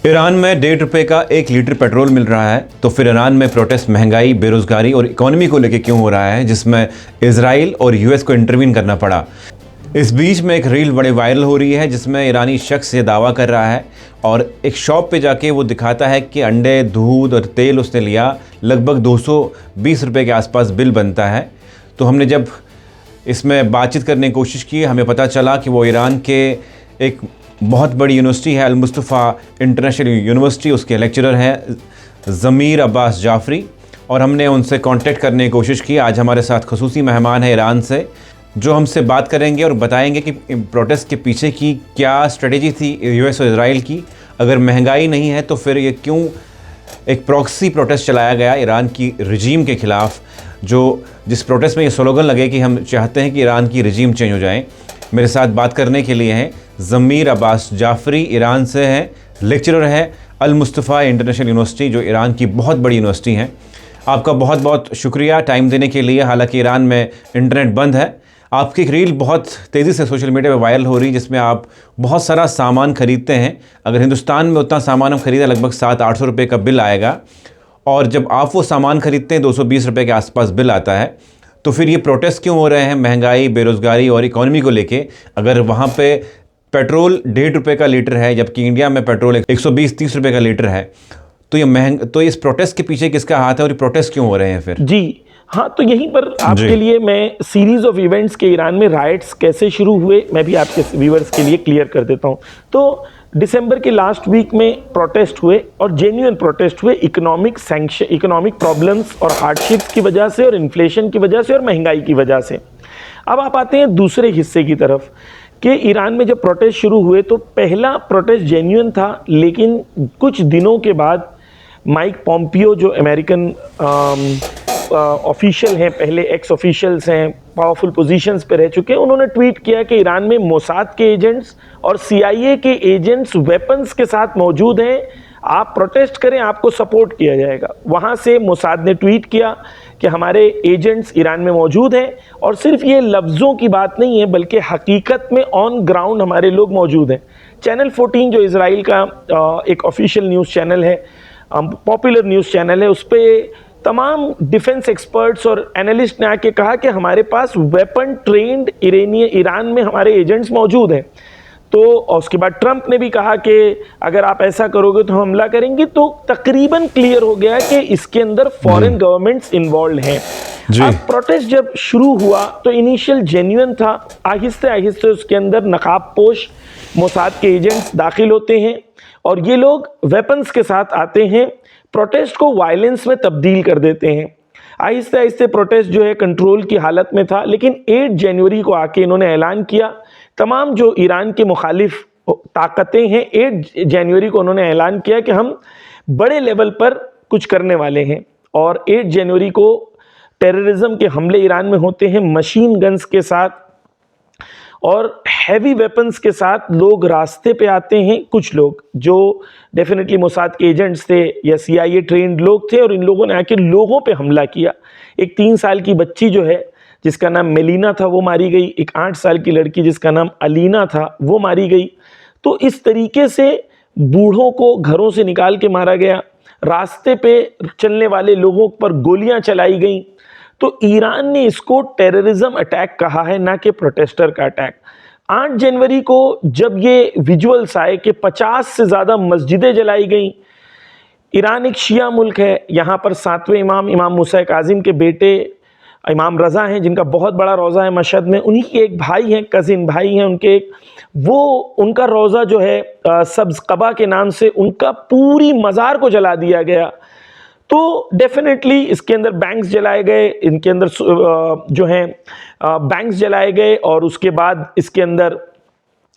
Iran में ₹1.5 का 1 litre petrol मिल रहा है, तो फिर ईरान में प्रोटेस्ट महंगाई, बेरोजगारी और इकोनॉमी को लेकर क्यों हो रहा है, जिसमें इजराइल और यूएस को इंटरवीन करना पड़ा। इस बीच में एक रील बड़े वायरल हो रही है जिसमें ईरानी शख्स ये दावा कर रहा है और एक शॉप पे जाके वो दिखाता है कि अंडे, दूध और तेल उसने लिया, लगभग ₹220 के आसपास बिल बनता है। तो हमने जब इसमें बातचीत करने की कोशिश की, हमें पता चला कि वो ईरान के एक बहुत बड़ी यूनिवर्सिटी है, अल मुस्तफ़ा इंटरनेशनल यूनिवर्सिटी, उसके लेक्चरर हैं ज़मीर अब्बास जाफरी, और हमने उनसे कांटेक्ट करने की कोशिश की। आज हमारे साथ ख़ुसूसी मेहमान है ईरान से, जो हमसे बात करेंगे और बताएंगे कि प्रोटेस्ट के पीछे की क्या स्ट्रेटेजी थी यूएस और इजराइल की। अगर महंगाई नहीं है तो फिर ये क्यों एक प्रॉक्सी प्रोटेस्ट चलाया गया ईरान की रजीम के ख़िलाफ़, जिस प्रोटेस्ट में ये स्लोगन लगे कि हम चाहते हैं कि ईरान की रजीम चेंज हो जाए। मेरे साथ बात करने के लिए हैं ज़मीर अब्बास जाफरी, ईरान से हैं, लेक्चरर है अल मुस्तफ़ा इंटरनेशनल यूनिवर्सिटी, जो ईरान की बहुत बड़ी यूनिवर्सिटी है। आपका बहुत बहुत शुक्रिया टाइम देने के लिए। हालांकि ईरान में इंटरनेट बंद है। आपकी एक रील बहुत तेज़ी से सोशल मीडिया पे वायरल हो रही है जिसमें आप बहुत सारा सामान ख़रीदते हैं। अगर हिंदुस्तान में उतना सामान हम ख़रीदें, लगभग ₹700-800 का बिल आएगा, और जब आप वो सामान ख़रीदते हैं ₹220 के आसपास बिल आता है। तो फिर ये प्रोटेस्ट क्यों हो रहे हैं महंगाई, बेरोज़गारी और इकॉनमी को लेके, अगर वहाँ पे पेट्रोल ₹1.5 का लीटर है जबकि इंडिया में पेट्रोल ₹120-130 का लीटर है। तो इस प्रोटेस्ट के पीछे किसका हाथ है और ये प्रोटेस्ट क्यों हो रहे हैं फिर? जी हाँ, तो यहीं पर आपके लिए मैं सीरीज ऑफ इवेंट्स के ईरान में राइट्स कैसे शुरू हुए मैं भी आपके व्यूअर्स के लिए क्लियर कर देता हूँ। तो दिसंबर के लास्ट वीक में प्रोटेस्ट हुए और जेन्युइन प्रोटेस्ट हुए इकोनॉमिक प्रॉब्लम्स और हार्डशिप्स की वजह से और इन्फ्लेशन की वजह से और महंगाई की वजह से। अब आप आते हैं दूसरे हिस्से की तरफ कि ईरान में जब प्रोटेस्ट शुरू हुए तो पहला प्रोटेस्ट जेन्युइन था, लेकिन कुछ दिनों के बाद माइक पॉम्पियो, जो अमेरिकन ऑफिशियल हैं, पहले एक्स ऑफिशियल्स हैं, पावरफुल पोजीशंस पे रह चुके हैं, उन्होंने ट्वीट किया कि ईरान में मोसाद के एजेंट्स और CIA के एजेंट्स वेपन्स के साथ मौजूद हैं, आप प्रोटेस्ट करें, आपको सपोर्ट किया जाएगा। वहाँ से मोसाद ने ट्वीट किया कि हमारे एजेंट्स ईरान में मौजूद हैं, और सिर्फ ये लफ्ज़ों की बात नहीं है बल्कि हकीकत में ऑन ग्राउंड हमारे लोग मौजूद हैं। चैनल 14 जो इजराइल का एक ऑफिशियल न्यूज़ चैनल है, पॉपुलर न्यूज़ चैनल है, उस पर तमाम डिफेंस एक्सपर्ट्स और एनालिस्ट ने आके कहा कि हमारे पास वेपन ट्रेंड ईरान में हमारे एजेंट्स मौजूद हैं। तो उसके बाद ट्रंप ने भी कहा कि अगर आप ऐसा करोगे तो हम हमला करेंगे। तो तकरीबन क्लियर हो गया कि इसके अंदर फॉरेन गवर्नमेंट्स इन्वॉल्व हैं। अब प्रोटेस्ट जब शुरू हुआ तो इनिशियल जेन्युइन था, आहिस्ते आहिस्ते उसके अंदर नकाबपोश मोसाद के एजेंट्स दाखिल होते हैं और ये लोग वेपन्स के साथ आते हैं, प्रोटेस्ट को वायलेंस में तब्दील कर देते हैं। आहिस्ते आहिस्ते प्रोटेस्ट जो है कंट्रोल की हालत में था, लेकिन 8 जनवरी को आके इन्होंने ऐलान किया, तमाम जो ईरान के मुखालिफ ताकतें हैं, 8 जनवरी को उन्होंने ऐलान किया कि हम बड़े लेवल पर कुछ करने वाले हैं। और 8 जनवरी को टेररिज्म के हमले ईरान में होते हैं, मशीन गन्स के साथ और हैवी वेपन्स के साथ लोग रास्ते पे आते हैं। कुछ लोग जो डेफिनेटली मोसाद के एजेंट्स थे या CIA ट्रेंड लोग थे, और इन लोगों ने आके लोगों पे हमला किया। एक 3 साल की बच्ची जो है जिसका नाम मेलिना था वो मारी गई, एक 8 साल की लड़की जिसका नाम अलीना था वो मारी गई। तो इस तरीके से बूढ़ों को घरों से निकाल के मारा गया, रास्ते पे चलने वाले लोगों पर गोलियां चलाई गई। तो ईरान ने इसको टेररिज्म अटैक कहा है, ना कि प्रोटेस्टर का अटैक। 8 जनवरी को जब ये विजुअल्स आए कि 50 से ज़्यादा मस्जिदें जलाई गई। ईरान एक शिया मुल्क है, यहाँ पर 7वें इमाम मूसा काजिम के बेटे इमाम रज़ा हैं, जिनका बहुत बड़ा रोज़ा है मशहद में। उन्हीं के एक भाई हैं, कज़िन भाई हैं उनके एक, वो उनका रोज़ा जो है सब्ज़ कबा के नाम से, उनका पूरी मज़ार को जला दिया गया। तो डेफिनेटली इसके अंदर बैंक्स जलाए गए, इनके अंदर जो हैं बैंक्स जलाए गए, और उसके बाद इसके अंदर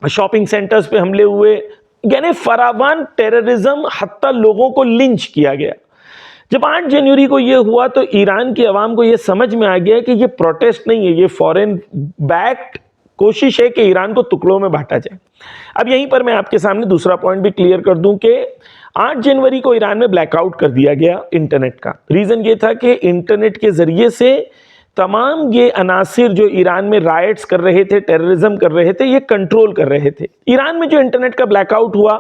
शॉपिंग सेंटर्स पे हमले हुए, यानी फरावान टेररिज्म, हत्ता लोगों को लिंच किया गया। जब 8 जनवरी को ये हुआ तो ईरान की आवाम को ये समझ में आ गया कि ये प्रोटेस्ट नहीं है, ये फॉरेन बैक्ड कोशिश है कि ईरान को टुकड़ों में बांटा जाए। अब यहीं पर मैं आपके सामने दूसरा पॉइंट भी क्लियर कर दूं कि 8 जनवरी को ईरान में ब्लैकआउट कर दिया गया इंटरनेट का। रीज़न ये था कि इंटरनेट के ज़रिए से तमाम ये अनासिर जो ईरान में राइट्स कर रहे थे, टेररिज्म कर रहे थे, ये कंट्रोल कर रहे थे। ईरान में जो इंटरनेट का ब्लैकआउट हुआ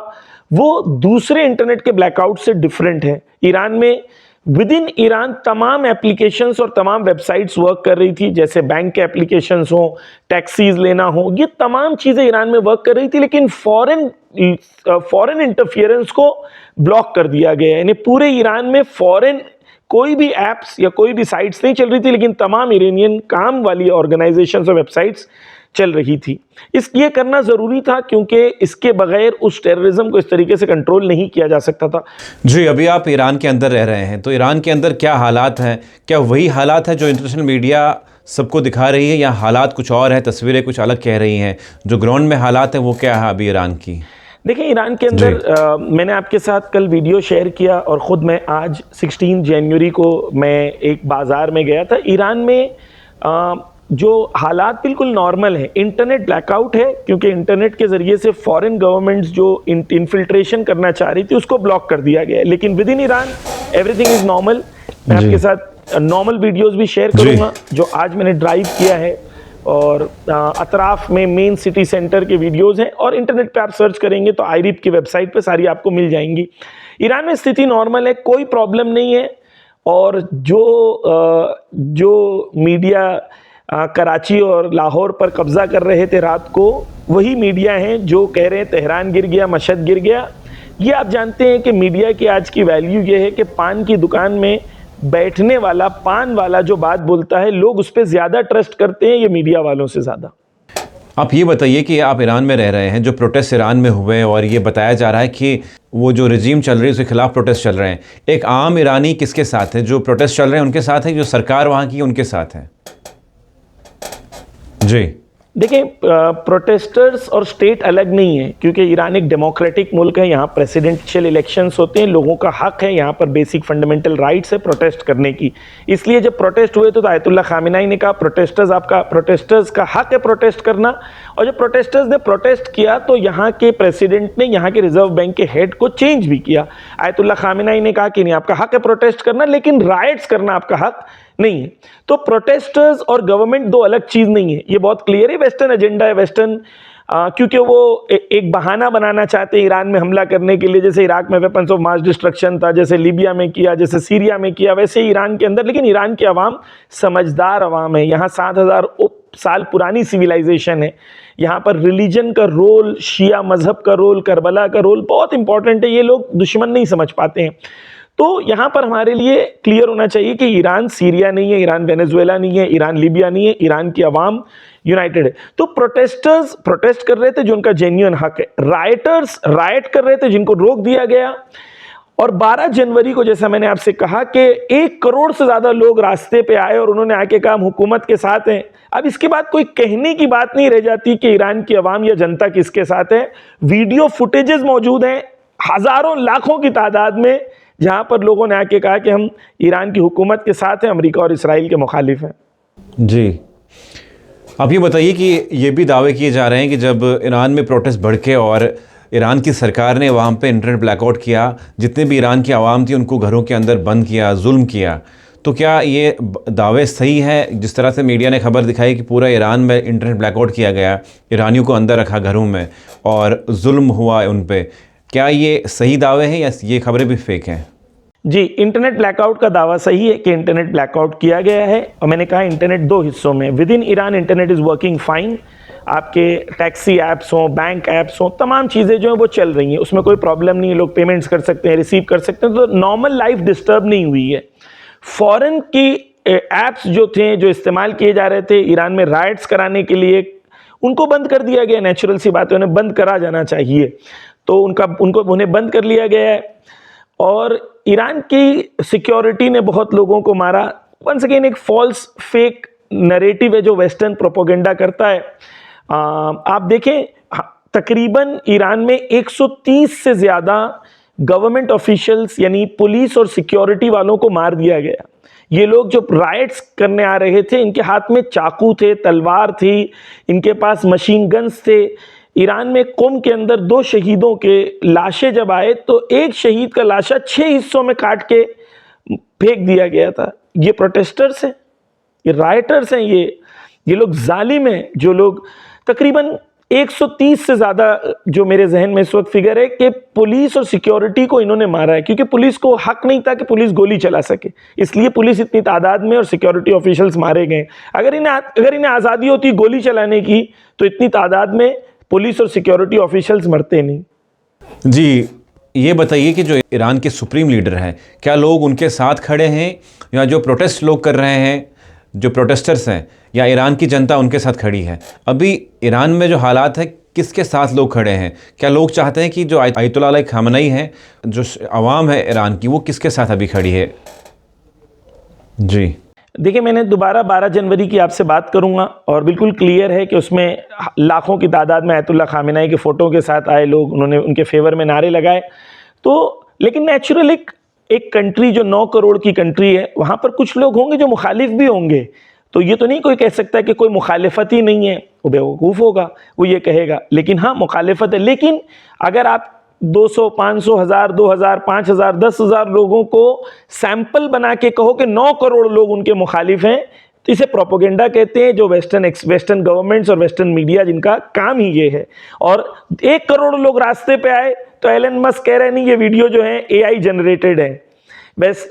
वो दूसरे इंटरनेट के ब्लैकआउट से डिफरेंट है। ईरान में विद इन ईरान तमाम एप्लीकेशंस और तमाम वेबसाइट्स वर्क कर रही थी, जैसे बैंक के एप्लीकेशंस हो, टैक्सीज लेना हो, ये तमाम चीजें ईरान में वर्क कर रही थी, लेकिन फॉरेन इंटरफियरेंस को ब्लॉक कर दिया गया है। यानी पूरे ईरान में फॉरेन कोई भी एप्स या कोई भी साइट्स नहीं चल रही थी, लेकिन तमाम इरानियन काम वाली ऑर्गेनाइजेशंस और वेबसाइट्स चल रही थी। ये करना जरूरी था, क्योंकि इसके बगैर उस टेररिज्म को इस तरीके से कंट्रोल नहीं किया जा सकता था। जी, अभी आप ईरान के अंदर रह रहे हैं, तो ईरान के अंदर क्या हालात हैं? क्या वही हालात है जो इंटरनेशनल मीडिया सबको दिखा रही है, या हालात कुछ और है, तस्वीरें कुछ अलग कह रही हैं? जो ग्राउंड में हालात है वो क्या है अभी ईरान की? देखिए, ईरान के अंदर मैंने आपके साथ कल वीडियो शेयर किया, और ख़ुद मैं आज 16 जनवरी को मैं एक बाज़ार में गया था। ईरान में जो हालात बिल्कुल नॉर्मल है। इंटरनेट ब्लैकआउट है, क्योंकि इंटरनेट के ज़रिए से फॉरेन गवर्नमेंट्स जो इन्फिल्ट्रेशन करना चाह रही थी उसको ब्लॉक कर दिया गया है। लेकिन with in Iran everything is normal. मैं आपके साथ नॉर्मल वीडियोज़ भी शेयर करूँगा जो आज मैंने ड्राइव किया है, और अतराफ में मेन सिटी सेंटर के वीडियोज़ हैं, और इंटरनेट पे आप सर्च करेंगे तो आईरिप की वेबसाइट पे सारी आपको मिल जाएंगी। ईरान में स्थिति नॉर्मल है, कोई प्रॉब्लम नहीं है। और जो मीडिया कराची और लाहौर पर कब्जा कर रहे थे रात को, वही मीडिया हैं जो कह रहे हैं तेहरान गिर गया, मशहद गिर गया। ये आप जानते हैं कि मीडिया की आज की वैल्यू ये है कि पान की दुकान में बैठने वाला पान वाला जो बात बोलता है, लोग उस पर ज़्यादा ट्रस्ट करते हैं, ये मीडिया वालों से ज़्यादा। आप ये बताइए कि आप ईरान में रह रहे हैं, जो प्रोटेस्ट ईरान में हुए, और ये बताया जा रहा है कि वो जो रजीम चल रही है उसके खिलाफ प्रोटेस्ट चल रहे हैं, एक आम ईरानी किसके साथ है? जो प्रोटेस्ट चल रहे हैं उनके साथ है, जो सरकार वहाँ की उनके साथ है? जी देखिए, प्रोटेस्टर्स और स्टेट अलग नहीं है, क्योंकि ईरान एक डेमोक्रेटिक मुल्क है। यहाँ प्रेसिडेंशियल इलेक्शंस होते हैं, लोगों का हक है, यहाँ पर बेसिक फंडामेंटल राइट्स है प्रोटेस्ट करने की। इसलिए जब प्रोटेस्ट हुए तो आयतुल्लाह खामेनी ने कहा प्रोटेस्टर्स का हक है प्रोटेस्ट करना। और जब प्रोटेस्टर्स ने प्रोटेस्ट किया तो यहाँ के प्रेसिडेंट ने यहाँ के रिजर्व बैंक के हेड को चेंज भी किया। आयतुल्लाह खामेनी ने कहा कि नहीं, आपका हक है प्रोटेस्ट करना, लेकिन राइट्स करना आपका हक नहीं है। तो प्रोटेस्टर्स और गवर्नमेंट दो अलग चीज नहीं है, ये बहुत क्लियर है। वेस्टर्न एजेंडा है, वेस्टर्न क्योंकि वो एक बहाना बनाना चाहते हैं ईरान में हमला करने के लिए। जैसे इराक में वेपन्स ऑफ मास डिस्ट्रक्शन था, जैसे लीबिया में किया, जैसे सीरिया में किया, वैसे ईरान के अंदर। लेकिन ईरान की आवाम समझदार आवाम है। यहाँ 7000 साल पुरानी सिविलाइजेशन है। यहाँ पर रिलीजन का रोल, शिया मजहब का रोल, करबला का रोल बहुत इंपॉर्टेंट है। ये लोग दुश्मन नहीं समझ पाते हैं। तो यहाँ पर हमारे लिए क्लियर होना चाहिए कि ईरान सीरिया नहीं है, ईरान वेनेजुएला नहीं है, ईरान लीबिया नहीं है, ईरान की आवाम यूनाइटेड है। तो प्रोटेस्टर्स प्रोटेस्ट कर रहे थे जो उनका जेन्युइन हक है। राइटर्स राइट कर रहे थे जिनको रोक दिया गया। और 12 जनवरी को, जैसा मैंने आपसे कहा, कि 1 करोड़ से ज्यादा लोग रास्ते पे आए और उन्होंने आके कहा हम हुकूमत के साथ हैं। अब इसके बाद कोई कहने की बात नहीं रह जाती कि ईरान की आवाम या जनता किसके साथ है। वीडियो फुटेजेस मौजूद हैं हजारों लाखों की तादाद में, जहां पर लोगों ने आके कहा कि हम ईरान की हुकूमत के साथ हैं, अमेरिका और इसराइल के मुखालिफ हैं। जी, आप ये बताइए कि ये भी दावे किए जा रहे हैं कि जब ईरान में प्रोटेस्ट भड़के और ईरान की सरकार ने वहाँ पे इंटरनेट ब्लैकआउट किया, जितने भी ईरान की आवाम थी उनको घरों के अंदर बंद किया, जुल्म किया, तो क्या ये दावे सही है? जिस तरह से मीडिया ने खबर दिखाई कि पूरा ईरान में इंटरनेट ब्लैकआउट किया गया, ईरानियों को अंदर रखा घरों में और जुल्म हुआ उन पर, क्या ये सही दावे हैं या ये खबरें भी फेक हैं? जी, इंटरनेट ब्लैकआउट का दावा सही है कि इंटरनेट ब्लैकआउट किया गया है। और मैंने कहा इंटरनेट 2 हिस्सों में, with in Iran internet is working fine. आपके टैक्सी ऐप्स हों, बैंक ऐप्स हों, तमाम चीज़ें जो हैं वो चल रही हैं, उसमें कोई प्रॉब्लम नहीं है। लोग पेमेंट्स कर सकते हैं, रिसीव कर सकते हैं, तो नॉर्मल लाइफ डिस्टर्ब नहीं हुई है। फॉरेन की ऐप्स जो थे, जो इस्तेमाल किए जा रहे थे ईरान में राइट्स कराने के लिए, उनको बंद कर दिया गया। नेचुरल सी बात है, उन्हें बंद करा जाना चाहिए, तो उन्हें बंद कर लिया गया है। और ईरान की सिक्योरिटी ने बहुत लोगों को मारा। वंस अगेन एक फॉल्स फेक नैरेटिव है जो वेस्टर्न प्रोपेगेंडा करता है। आप देखें, तकरीबन ईरान में 130 से ज़्यादा गवर्नमेंट ऑफिशियल्स यानी पुलिस और सिक्योरिटी वालों को मार दिया गया। ये लोग जो राइट्स करने आ रहे थे, इनके हाथ में चाकू थे, तलवार थी, इनके पास मशीन गन्स थे। ईरान में कुम के अंदर 2 शहीदों के लाशें जब आए तो एक शहीद का लाशा 6 हिस्सों में काट के फेंक दिया गया था। ये प्रोटेस्टर्स हैं, ये राइटर्स हैं, ये लोग जालिम हैं। जो लोग तकरीबन 130 से ज़्यादा जो मेरे जहन में इस वक्त फिगर है कि पुलिस और सिक्योरिटी को इन्होंने मारा है, क्योंकि पुलिस को हक नहीं था कि पुलिस गोली चला सके, इसलिए पुलिस इतनी तादाद में और सिक्योरिटी ऑफिशियल्स मारे गए। अगर इन्हें आज़ादी होती गोली चलाने की तो इतनी तादाद में पुलिस और सिक्योरिटी ऑफिशियल्स मरते नहीं। जी, ये बताइए कि जो ईरान के सुप्रीम लीडर हैं, क्या लोग उनके साथ खड़े हैं, या जो प्रोटेस्ट लोग कर रहे हैं, जो प्रोटेस्टर्स हैं, या ईरान की जनता उनके साथ खड़ी है? अभी ईरान में जो हालात है, किसके साथ लोग खड़े हैं? क्या लोग चाहते हैं कि जो आयतुल्लाह अली खामेनी है, जो आवाम है ईरान की, वो किसके साथ अभी खड़ी है? जी देखिए, मैंने दोबारा 12 जनवरी की आपसे बात करूंगा और बिल्कुल क्लियर है कि उसमें लाखों की तादाद में आयतुल्लाह खामेनी के फ़ोटो के साथ आए लोग, उन्होंने उनके फेवर में नारे लगाए। तो लेकिन नेचुरल एक कंट्री जो 9 करोड़ की कंट्री है, वहाँ पर कुछ लोग होंगे जो मुखालिफ भी होंगे। तो ये तो नहीं कोई कह सकता कि कोई मुखालिफत ही नहीं है, वो बेवकूफ़ होगा, वो ये कहेगा। लेकिन हाँ, मुखालिफत है। लेकिन अगर आप 200, 500, 1000, 2000, 5000, 10,000 लोगों को सैंपल बना के कहो कि 9 करोड़ लोग उनके मुखालिफ हैं, तो इसे प्रोपोगेंडा कहते हैं, जो वेस्टर्न गवर्नमेंट्स और वेस्टर्न मीडिया जिनका काम ही ये है। और 1 करोड़ लोग रास्ते पे आए तो एलन मस्क कह रहे नहीं ये वीडियो जो है AI जनरेटेड है। बस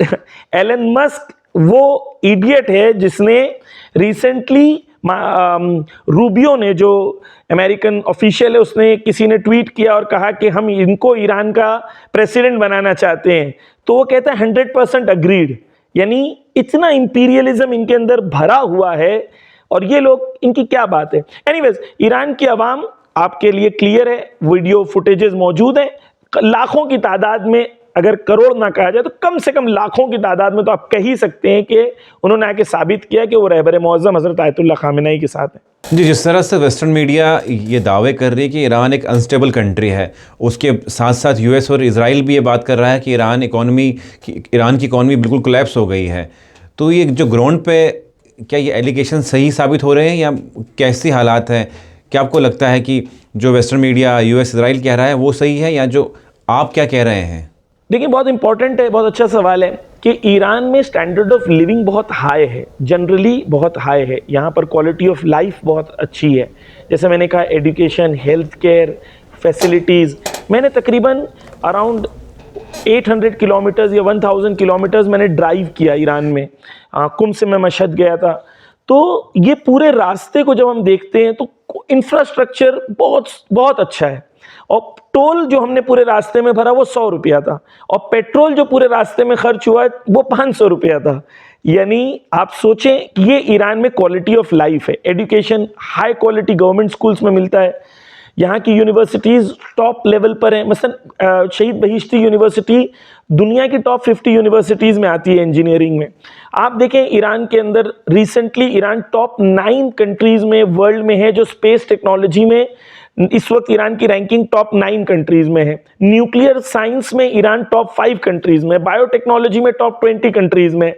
एलन मस्क वो इडियट है जिसने रिसेंटली रूबियो ने, जो अमेरिकन ऑफिशियल है, उसने किसी ने ट्वीट किया और कहा कि हम इनको ईरान का प्रेसिडेंट बनाना चाहते हैं। तो वो कहता है 100% अग्रीड। यानी इतना इंपीरियलिज्म इनके अंदर भरा हुआ है, और ये लोग, इनकी क्या बात है। एनीवेज, ईरान की आवाम आपके लिए क्लियर है, वीडियो फुटेजेस मौजूद हैं, लाखों की तादाद में, अगर करोड़ ना कहा जाए तो कम से कम लाखों की तादाद में तो आप कह ही सकते हैं कि उन्होंने आके साबित किया कि वो रहबर मौज़म हज़रत आयतुल्लाह खामेनी के साथ हैं। जी, जिस तरह से वेस्टर्न मीडिया ये दावे कर रही है कि ईरान एक अनस्टेबल कंट्री है, उसके साथ साथ US और इजराइल भी ये बात कर रहा है कि ईरान की इकॉनमी बिल्कुल कोलैप्स हो गई है। तो ये जो ग्राउंड पे क्या ये एलिगेशन सही साबित हो रहे हैं, या कैसी हालात हैं? क्या आपको लगता है कि जो वेस्टर्न मीडिया US इजराइल कह रहा है वो सही है, या जो आप क्या कह रहे हैं? देखिए, बहुत इंपॉर्टेंट है, बहुत अच्छा सवाल है कि ईरान में स्टैंडर्ड ऑफ लिविंग बहुत हाई है, जनरली बहुत हाई है। यहाँ पर क्वालिटी ऑफ लाइफ बहुत अच्छी है। जैसे मैंने कहा, एजुकेशन, हेल्थ केयर फैसिलिटीज़। मैंने तकरीबन अराउंड 800 किलोमीटर्स या 1000 किलोमीटर्स मैंने ड्राइव किया ईरान में। कुम से मैं मशहद गया था। तो ये पूरे रास्ते को जब हम देखते हैं तो इंफ्रास्ट्रक्चर बहुत बहुत अच्छा है, और टोल जो हमने पूरे रास्ते में भरा वो 100 रुपया था, और पेट्रोल जो पूरे रास्ते में खर्च हुआ वो 500 रुपया था। यानी आप सोचें कि ये ईरान में क्वालिटी ऑफ लाइफ है। Education high quality government schools में मिलता है। यहाँ की यूनिवर्सिटीज़ टॉप लेवल पर हैं। मसलन शहीद बहिश्ती यूनिवर्सिटी दुनिया की टॉप 50 यूनिवर्सिटीज़ में आती है इंजीनियरिंग में। आप देखें, ईरान के अंदर रिसेंटली ईरान टॉप 9 कंट्रीज़ में वर्ल्ड में है जो स्पेस टेक्नोलॉजी में इस वक्त ईरान की रैंकिंग टॉप 9 कंट्रीज में है। न्यूक्लियर साइंस में ईरान टॉप 5 कंट्रीज में, बायोटेक्नोलॉजी में टॉप 20 कंट्रीज में।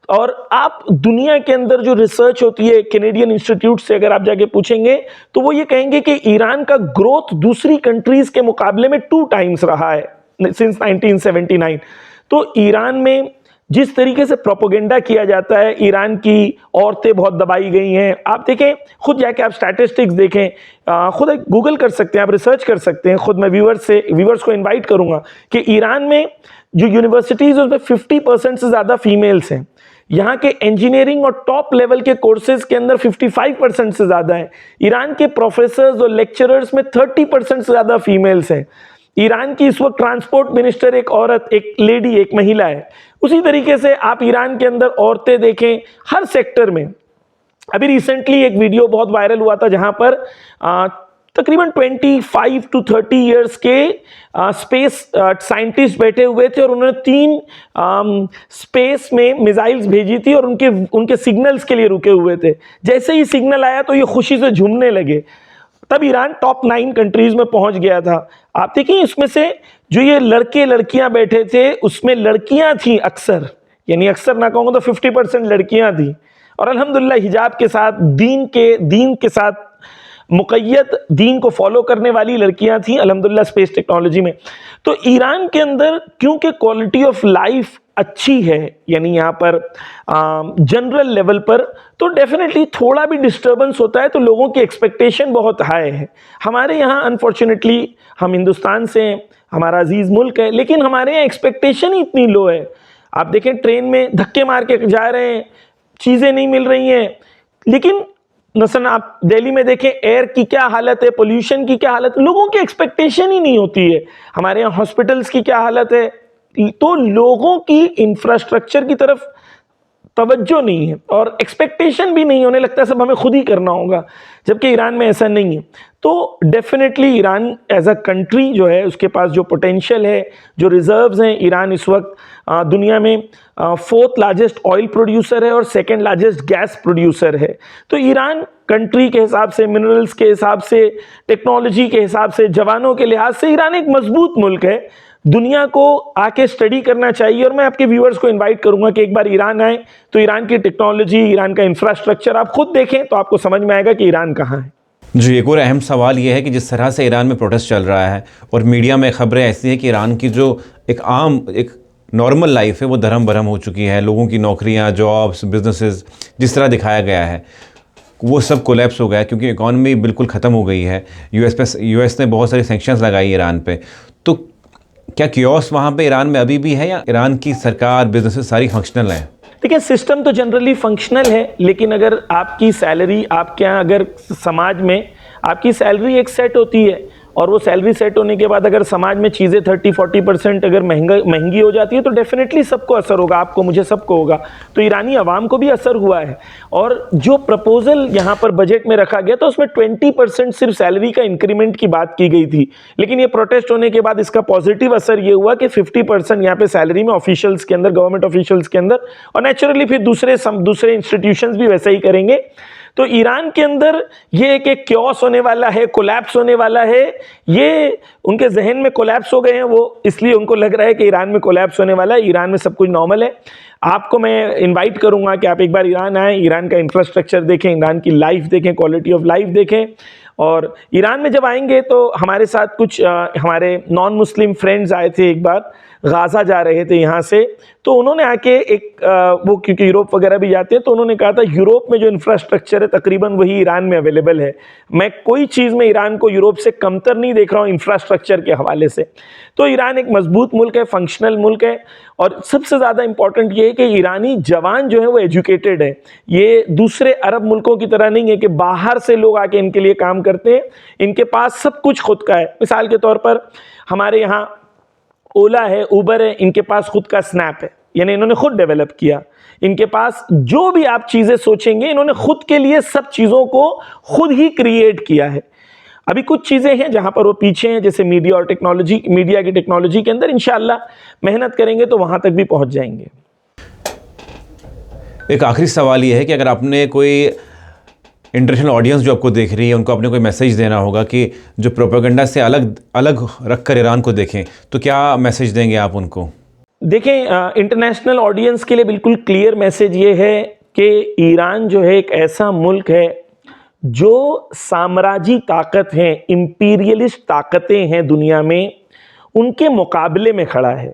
और आप दुनिया के अंदर जो रिसर्च होती है कैनेडियन इंस्टीट्यूट से अगर आप जाके पूछेंगे तो वो ये कहेंगे कि ईरान का ग्रोथ दूसरी कंट्रीज के मुकाबले में 2 टाइम्स रहा है सिंस 1979। तो ईरान में जिस तरीके से प्रोपोगेंडा किया जाता है, ईरान की औरतें बहुत दबाई गई हैं। आप देखें, खुद जाके आप स्टैटिस्टिक्स देखें, खुद गूगल कर सकते हैं, आप रिसर्च कर सकते हैं। खुद मैं व्यूअर्स को इनवाइट करूंगा कि ईरान में जो यूनिवर्सिटीज़ उसमें 50% से ज़्यादा फीमेल्स हैं। यहाँ के इंजीनियरिंग और टॉप लेवल के कोर्सेज के अंदर 55% से ज़्यादा हैं। ईरान के प्रोफेसर्स और लेक्चरर्स में 30% से ज़्यादा फीमेल्स हैं। ईरान की इस वक्त ट्रांसपोर्ट मिनिस्टर एक औरत, एक लेडी, एक महिला है। उसी तरीके से आप ईरान के अंदर औरतें देखें हर सेक्टर में। अभी रिसेंटली एक वीडियो बहुत वायरल हुआ था जहां पर तकरीबन 25 to 30 इयर्स के स्पेस साइंटिस्ट बैठे हुए थे और उन्होंने 3 स्पेस में मिसाइल्स भेजी थी और उनके सिग्नल्स के लिए रुके हुए थे। जैसे ही सिग्नल आया तो ये खुशी से झूमने लगे। तब ईरान टॉप 9 कंट्रीज में पहुंच गया था। आप देखिए, इसमें से जो ये लड़के लड़कियां बैठे थे उसमें लड़कियां थी अक्सर, यानी अक्सर ना कहूँगा तो 50% लड़कियां थी। और अल्हम्दुलिल्लाह हिजाब के साथ, दीन के साथ मुक़य्यद, दीन को फॉलो करने वाली लड़कियां थी अल्हम्दुलिल्लाह स्पेस टेक्नोलॉजी में। तो ईरान के अंदर क्योंकि क्वालिटी ऑफ लाइफ अच्छी है, यानी यहाँ पर जनरल लेवल पर, तो डेफिनेटली थोड़ा भी डिस्टर्बेंस होता है तो लोगों की एक्सपेक्टेशन बहुत हाई है। हमारे यहाँ अनफॉर्चुनेटली, हम हिंदुस्तान से हैं, हमारा अजीज मुल्क है, लेकिन हमारे यहाँ एक्सपेक्टेशन ही इतनी लो है। आप देखें ट्रेन में धक्के मार के जा रहे हैं, चीज़ें नहीं मिल रही हैं, लेकिन मसलन आप दिल्ली में देखें एयर की क्या हालत है, पोल्यूशन की क्या हालत है, लोगों की एक्सपेक्टेशन ही नहीं होती है। हमारे यहाँ हॉस्पिटल्स की क्या हालत है, तो लोगों की इंफ्रास्ट्रक्चर की तरफ तवज्जो नहीं है और एक्सपेक्टेशन भी नहीं होने लगता है, सब हमें खुद ही करना होगा, जबकि ईरान में ऐसा नहीं है। तो definitely Iran as a country जो है, उसके पास जो पोटेंशियल है, जो रिजर्व्स हैं, ईरान इस वक्त दुनिया में 4th लार्जेस्ट ऑयल प्रोड्यूसर है और 2nd लार्जेस्ट गैस प्रोड्यूसर है। तो ईरान कंट्री के हिसाब से, मिनरल्स के हिसाब से, टेक्नोलॉजी के हिसाब से, जवानों के लिहाज से ईरान एक मजबूत मुल्क है। दुनिया को आके स्टडी करना चाहिए और मैं आपके व्यूअर्स को इनवाइट करूंगा कि एक बार ईरान आए तो ईरान की टेक्नोलॉजी, ईरान का इंफ्रास्ट्रक्चर आप खुद देखें तो आपको समझ में आएगा कि ईरान कहाँ है। जी, एक और अहम सवाल यह है कि जिस तरह से ईरान में प्रोटेस्ट चल रहा है और मीडिया में खबरें ऐसी हैं कि ईरान की जो एक नॉर्मल लाइफ है वो धर्म भरम हो चुकी है, लोगों की नौकरियां, जॉब्स, बिजनेसेस जिस तरह दिखाया गया है वो सब कोलैप्स हो गया क्योंकि इकॉनमी बिल्कुल ख़त्म हो गई है। यूएस ने बहुत सारी सैंक्शंस लगाई ईरान पे। तो क्या कियोस वहाँ पे ईरान में अभी भी है या ईरान की सरकार, बिजनेसेस सारी फंक्शनल है? देखिए, सिस्टम तो जनरली फंक्शनल है, लेकिन अगर आपकी सैलरी, आपके यहाँ अगर समाज में आपकी सैलरी एक सेट होती है और वो सैलरी सेट होने के बाद अगर समाज में चीज़ें 30-40% अगर महंगी हो जाती है तो डेफिनेटली सबको असर होगा, आपको, मुझे, सबको होगा। तो ईरानी आवाम को भी असर हुआ है। और जो प्रपोजल यहाँ पर बजट में रखा गया था उसमें 20% सिर्फ सैलरी का इंक्रीमेंट की बात की गई थी, लेकिन ये प्रोटेस्ट होने के बाद इसका पॉजिटिव असर ये हुआ कि 50% यहाँ पे सैलरी में ऑफिशियल्स के अंदर, गवर्नमेंट ऑफिशियल्स के अंदर, और नेचुरली फिर दूसरे इंस्टीट्यूशंस भी वैसे ही करेंगे। तो ईरान के अंदर ये एक क्योस होने वाला है, कोलैप्स होने वाला है, ये उनके जहन में कोलैप्स हो गए हैं वो, इसलिए उनको लग रहा है कि ईरान में कोलैप्स होने वाला है। ईरान में सब कुछ नॉर्मल है। आपको मैं इनवाइट करूंगा कि आप एक बार ईरान आएँ, ईरान का इंफ्रास्ट्रक्चर देखें, ईरान की लाइफ देखें, क्वालिटी ऑफ लाइफ देखें। और ईरान में जब आएंगे तो हमारे साथ कुछ हमारे नॉन मुस्लिम फ्रेंड्स आए थे, एक बार गाज़ा जा रहे थे यहाँ से, तो उन्होंने आके वो क्योंकि यूरोप वगैरह भी जाते हैं, तो उन्होंने कहा था यूरोप में जो इंफ्रास्ट्रक्चर है तकरीबन वही ईरान में अवेलेबल है। मैं कोई चीज़ में ईरान को यूरोप से कमतर नहीं देख रहा हूँ इंफ्रास्ट्रक्चर के हवाले से। तो ईरान एक मजबूत मुल्क है, फंक्शनल मुल्क है, और सबसे ज़्यादा इंपॉर्टेंट ये है कि ईरानी जवान जो है वो एजुकेटेड है। ये दूसरे अरब मुल्कों की तरह नहीं है कि बाहर से लोग आके इनके लिए काम करते हैं, इनके पास सब कुछ खुद का है। मिसाल के तौर पर हमारे यहाँ ओला है, उबर है, इनके पास खुद का स्नैप है, यानी इन्होंने खुद डेवलप किया। इनके पास जो भी आप चीज़ें सोचेंगे इन्होंने खुद के लिए सब चीज़ों को खुद ही क्रिएट किया है। अभी कुछ चीज़ें हैं जहाँ पर वो पीछे हैं, जैसे मीडिया और टेक्नोलॉजी, मीडिया की टेक्नोलॉजी के अंदर इंशाअल्लाह मेहनत करेंगे तो वहाँ तक भी पहुँच जाएंगे। एक आखिरी सवाल ये है कि अगर आपने कोई इंटरनेशनल ऑडियंस जो आपको देख रही है उनको आपने कोई मैसेज देना होगा कि जो प्रोपेगेंडा से अलग रखकर ईरान को देखें, तो क्या मैसेज देंगे आप उनको? देखें, इंटरनेशनल ऑडियंस के लिए बिल्कुल क्लियर मैसेज ये है कि ईरान जो है एक ऐसा मुल्क है जो साम्राज्यी ताकत हैं, इंपीरियलिस्ट ताकतें हैं दुनिया में, उनके मुकाबले में खड़ा है।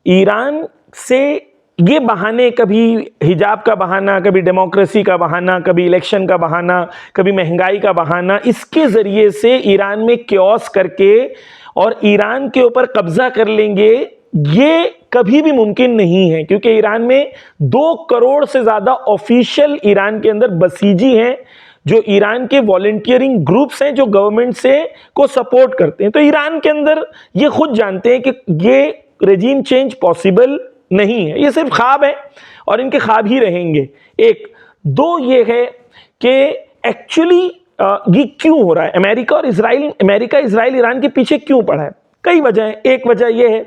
ईरान से ये बहाने, कभी हिजाब का बहाना, कभी डेमोक्रेसी का बहाना, कभी इलेक्शन का बहाना, कभी महंगाई का बहाना, इसके ज़रिए से ईरान में क्योस करके और ईरान के ऊपर कब्जा कर लेंगे, ये कभी भी मुमकिन नहीं है, क्योंकि ईरान में 2 करोड़ से ज़्यादा ऑफिशियल ईरान के अंदर बसीजी हैं, जो ईरान के वॉलंटियरिंग ग्रुप्स हैं जो गवर्नमेंट से को सपोर्ट करते हैं। तो ईरान के अंदर ये खुद जानते हैं कि ये रेजीम चेंज पॉसिबल नहीं है, ये सिर्फ ख्वाब है और इनके ख्वाब ही रहेंगे। 1, 2 ये है कि एक्चुअली ये क्यों हो रहा है, अमेरिका इजराइल ईरान के पीछे क्यों पड़ा है? कई वजह है। एक वजह यह है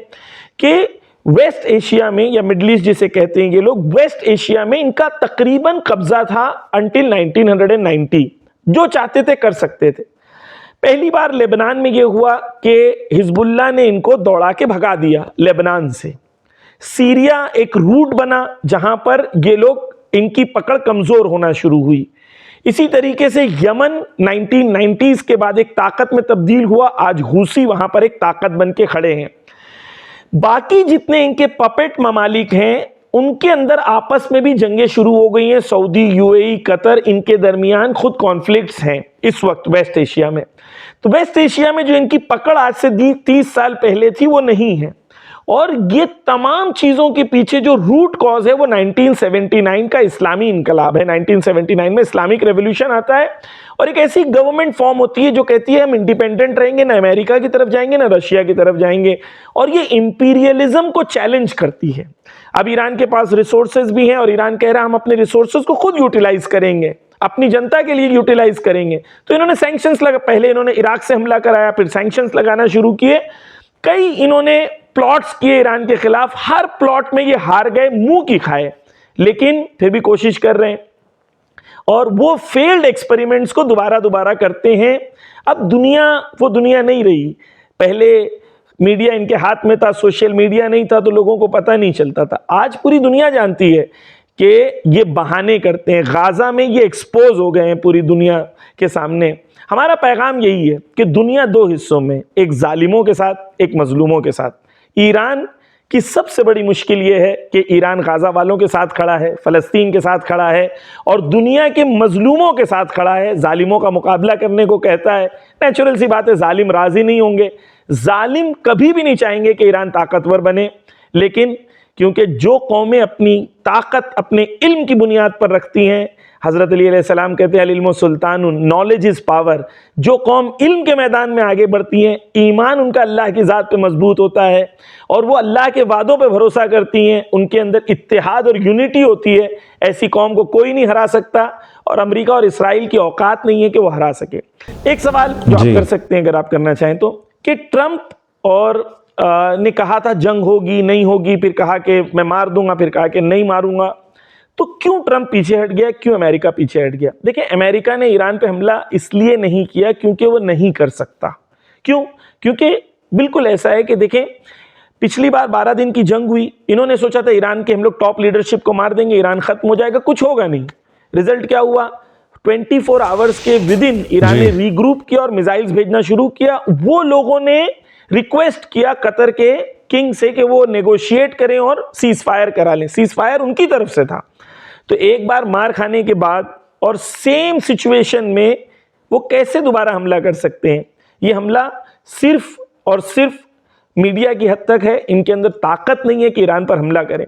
कि वेस्ट एशिया में, या मिडिल ईस्ट जिसे कहते हैं ये लोग, वेस्ट एशिया में इनका तकरीबन कब्जा था अंटिल 1990। जो चाहते थे कर सकते थे। पहली बार लेबनान में यह हुआ कि हिजबुल्लाह ने इनको दौड़ा के भगा दिया लेबनान से। सीरिया एक रूट बना जहां पर ये लोग, इनकी पकड़ कमजोर होना शुरू हुई। इसी तरीके से यमन 1990s के बाद एक ताकत में तब्दील हुआ, आज हूसी वहां पर एक ताकत बन के खड़े हैं। बाकी जितने इनके पपेट ममालिक हैं उनके अंदर आपस में भी जंगें शुरू हो गई हैं। सऊदी, यूएई, कतर, इनके दरमियान खुद कॉन्फ्लिक्ट्स हैं इस वक्त वेस्ट एशिया में। तो वेस्ट एशिया में जो इनकी पकड़ आज से 30 साल पहले थी वो नहीं है। और ये तमाम चीजों के पीछे जो रूट कॉज है वो 1979 का इस्लामी इनकलाब है। 1979 में इस्लामिक रेवोल्यूशन आता है और एक ऐसी गवर्नमेंट फॉर्म होती है जो कहती है हम इंडिपेंडेंट रहेंगे, ना अमेरिका की तरफ जाएंगे ना रशिया की तरफ जाएंगे, और ये इंपीरियलिज्म को चैलेंज करती है। अब ईरान के पास रिसोर्सेज भी हैं और ईरान कह रहा है हम अपने रिसोर्सेज को खुद यूटिलाइज करेंगे, अपनी जनता के लिए यूटिलाइज करेंगे। तो इन्होंने सैंक्शंस लगा, पहले इन्होंने इराक से हमला कराया, फिर सैंक्शंस लगाना शुरू किए, कई इन्होंने प्लॉट्स किए ईरान के खिलाफ। हर प्लॉट में ये हार गए, मुंह की खाए, लेकिन फिर भी कोशिश कर रहे हैं और वो फेल्ड एक्सपेरिमेंट्स को दोबारा करते हैं। अब दुनिया वो दुनिया नहीं रही। पहले मीडिया इनके हाथ में था, सोशल मीडिया नहीं था तो लोगों को पता नहीं चलता था। आज पूरी दुनिया जानती है कि ये बहाने करते हैं। गाजा में ये एक्सपोज हो गए हैं पूरी दुनिया के सामने। हमारा पैगाम यही है कि दुनिया दो हिस्सों में, एक जालिमों के साथ, एक मजलूमों के साथ। ईरान की सबसे बड़ी मुश्किल ये है कि ईरान गाजा वालों के साथ खड़ा है, फ़लस्तीन के साथ खड़ा है और दुनिया के मजलूमों के साथ खड़ा है, जालिमों का मुकाबला करने को कहता है। नेचुरल सी बात है, जालिम राजी नहीं होंगे। जालिम कभी भी नहीं चाहेंगे कि ईरान ताकतवर बने, लेकिन क्योंकि जो कौमें अपनी ताकत अपने इल्म की बुनियाद पर रखती हैं, हज़रत अली अलैहिस्सलाम कहते हैं अल-इल्मु सुल्तानुन, नॉलेज इज़ पावर। जो कौम इल्म के मैदान में आगे बढ़ती हैं, ईमान उनका अल्लाह की ज़ात पे मजबूत होता है और वो अल्लाह के वादों पे भरोसा करती हैं, उनके अंदर इत्तेहाद और यूनिटी होती है, ऐसी कौम को कोई नहीं हरा सकता और अमेरिका और इसराइल की औकात नहीं है कि वो हरा सके। एक सवाल जो आप कर सकते हैं अगर आप करना चाहें तो, कि ट्रंप और ने कहा था जंग होगी नहीं होगी, फिर कहा कि मैं मार दूंगा, फिर कहा कि नहीं मारूंगा। तो क्यों ट्रंप पीछे हट गया, क्यों अमेरिका पीछे हट गया? देखिए, अमेरिका ने ईरान पे हमला इसलिए नहीं किया क्योंकि वो नहीं कर सकता। क्यों? क्योंकि बिल्कुल ऐसा है कि देखें, पिछली बार 12 दिन की जंग हुई, इन्होंने सोचा था ईरान के हम लोग टॉप लीडरशिप को मार देंगे, ईरान खत्म हो जाएगा, कुछ होगा नहीं। रिजल्ट क्या हुआ? 24 आवर्स के विद इन ईरान ने रीग्रुप किया और मिसाइल्स भेजना शुरू किया। वो लोगों ने रिक्वेस्ट किया कतर के किंग से कि वो नेगोशिएट करें और सीज फायर करा लें। सीज फायर उनकी तरफ से था। तो एक बार मार खाने के बाद और सेम सिचुएशन में वो कैसे दोबारा हमला कर सकते हैं? ये हमला सिर्फ और सिर्फ मीडिया की हद तक है, इनके अंदर ताकत नहीं है कि ईरान पर हमला करें।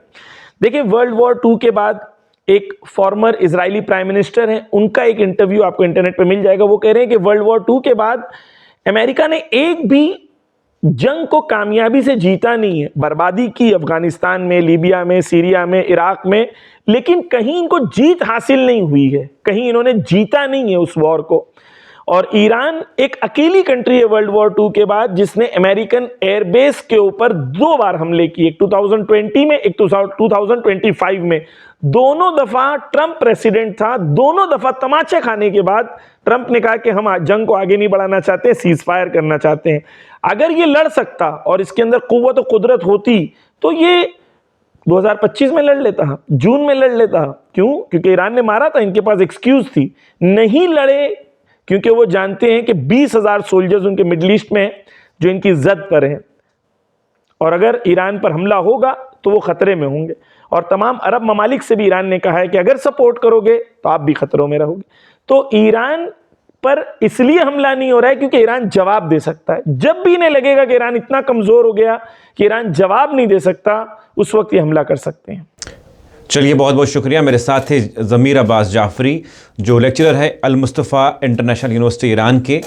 देखिए, वर्ल्ड वॉर 2 के बाद एक फॉर्मर इजरायली प्राइम मिनिस्टर हैं, उनका एक इंटरव्यू आपको इंटरनेट पे मिल जाएगा। वो कह रहे हैं कि वर्ल्ड वॉर 2 के बाद अमेरिका ने एक भी जंग को कामयाबी से जीता नहीं है। बर्बादी की अफगानिस्तान में, लीबिया में, सीरिया में, इराक में, लेकिन कहीं इनको जीत हासिल नहीं हुई है, कहीं इन्होंने जीता नहीं है उस वॉर को। और ईरान एक अकेली कंट्री है वर्ल्ड वॉर 2 के बाद जिसने अमेरिकन एयरबेस के ऊपर 2 बार हमले किए, एक 2020 में, एक 2025 में। दोनों दफा ट्रंप प्रेसिडेंट था, दोनों दफा तमाचे खाने के बाद ट्रंप ने कहा कि हम जंग को आगे नहीं बढ़ाना चाहते, सीज फायर करना चाहते हैं। अगर ये लड़ सकता और इसके अंदर कुव्वत और कुदरत होती तो ये 2025 में लड़ लेता, जून में लड़ लेता। क्यों? क्योंकि ईरान ने मारा था, इनके पास एक्सक्यूज थी। नहीं लड़े क्योंकि वो जानते हैं कि 20,000 सोल्जर्स उनके मिडिल ईस्ट में हैं जो इनकी जद पर हैं, और अगर ईरान पर हमला होगा तो वो खतरे में होंगे। और तमाम अरब ममालिक से भी ईरान ने कहा है कि अगर सपोर्ट करोगे तो आप भी खतरों में रहोगे। तो ईरान पर इसलिए हमला नहीं हो रहा है क्योंकि ईरान जवाब दे सकता है। जब भी इन्हें लगेगा कि ईरान इतना कमजोर हो गया कि ईरान जवाब नहीं दे सकता, उस वक्त ये हमला कर सकते हैं। चलिए, बहुत बहुत शुक्रिया। मेरे साथ थे ज़मीर अब्बास जाफरी, जो लेक्चरर है अल मुस्तफ़ा इंटरनेशनल यूनिवर्सिटी ईरान के,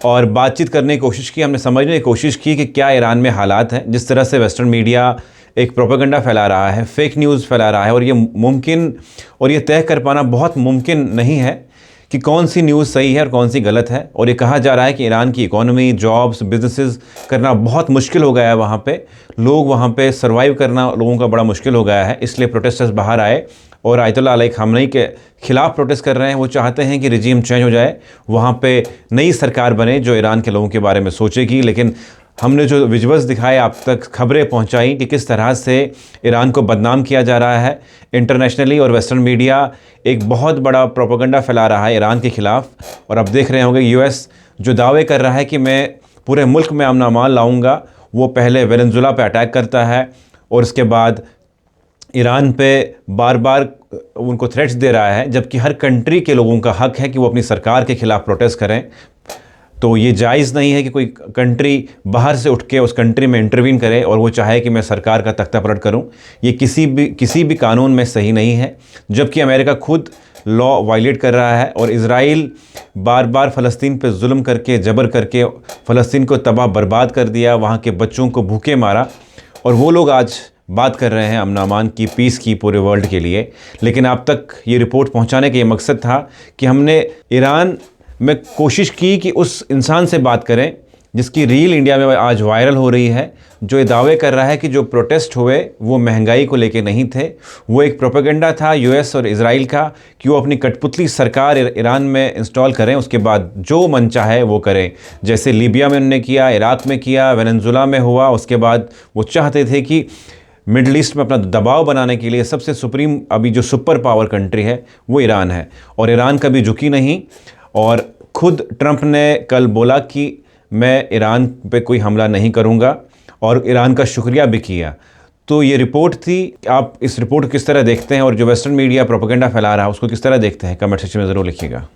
और बातचीत करने की कोशिश की, हमने समझने की कोशिश की कि क्या ईरान में हालात हैं। जिस तरह से वेस्टर्न मीडिया एक प्रोपेगेंडा फैला रहा है, फेक न्यूज़ फैला रहा है, और ये मुमकिन और ये तय कर पाना बहुत मुमकिन नहीं है कि कौन सी न्यूज़ सही है और कौन सी गलत है। और ये कहा जा रहा है कि ईरान की इकोनॉमी, जॉब्स, बिजनेसेस करना बहुत मुश्किल हो गया है, वहाँ पे लोग, वहाँ पे सर्वाइव करना लोगों का बड़ा मुश्किल हो गया है। इसलिए प्रोटेस्टर्स बाहर आए और आयतुल्लाह अली खामनेई के खिलाफ प्रोटेस्ट कर रहे हैं। वो चाहते हैं कि रिजीम चेंज हो जाए, वहाँ पे नई सरकार बने जो ईरान के लोगों के बारे में सोचेगी। लेकिन हमने जो विजुअल्स दिखाए, आप तक खबरें पहुंचाई कि किस तरह से ईरान को बदनाम किया जा रहा है इंटरनेशनली, और वेस्टर्न मीडिया एक बहुत बड़ा प्रोपेगेंडा फैला रहा है ईरान के ख़िलाफ़। और अब देख रहे होंगे यूएस जो दावे कर रहा है कि मैं पूरे मुल्क में अमन अमान लाऊंगा, वो पहले वेनेजुला पे अटैक करता है और उसके बाद ईरान पे बार बार उनको थ्रेट्स दे रहा है, जबकि हर कंट्री के लोगों का हक है कि वो अपनी सरकार के खिलाफ प्रोटेस्ट करें। तो ये जायज़ नहीं है कि कोई कंट्री बाहर से उठ के उस कंट्री में इंटरवीन करे और वो चाहे कि मैं सरकार का तख्ता पलट करूं। ये किसी भी कानून में सही नहीं है, जबकि अमेरिका खुद लॉ वायलेट कर रहा है और इज़राइल बार बार फ़लस्तीन पे जुल्म करके, जबर करके फ़लस्तीन को तबाह बर्बाद कर दिया, वहाँ के बच्चों को भूखे मारा, और वो लोग आज बात कर रहे हैं अमन अमान की, पीस की पूरे वर्ल्ड के लिए। लेकिन आप तक ये रिपोर्ट पहुंचाने का ये मकसद था कि हमने ईरान में कोशिश की कि उस इंसान से बात करें जिसकी रील इंडिया में आज वायरल हो रही है, जो ये दावे कर रहा है कि जो प्रोटेस्ट हुए वो महंगाई को लेके नहीं थे, वो एक प्रोपेगेंडा था यूएस और इजराइल का कि वो अपनी कठपुतली सरकार ईरान में इंस्टॉल करें, उसके बाद जो मन चाहे वो करें, जैसे लीबिया में उन्होंने किया, इराक में किया, वेनेजुला में हुआ। उसके बाद वो चाहते थे कि मिडल ईस्ट में अपना दबाव बनाने के लिए सबसे सुप्रीम अभी जो सुपर पावर कंट्री है वो ईरान है, और ईरान कभी झुकी नहीं। और खुद ट्रंप ने कल बोला कि मैं ईरान पे कोई हमला नहीं करूंगा, और ईरान का शुक्रिया भी किया। तो ये रिपोर्ट थी। आप इस रिपोर्ट को किस तरह देखते हैं और जो वेस्टर्न मीडिया प्रोपेगेंडा फैला रहा है उसको किस तरह देखते हैं, कमेंट सेक्शन में ज़रूर लिखिएगा।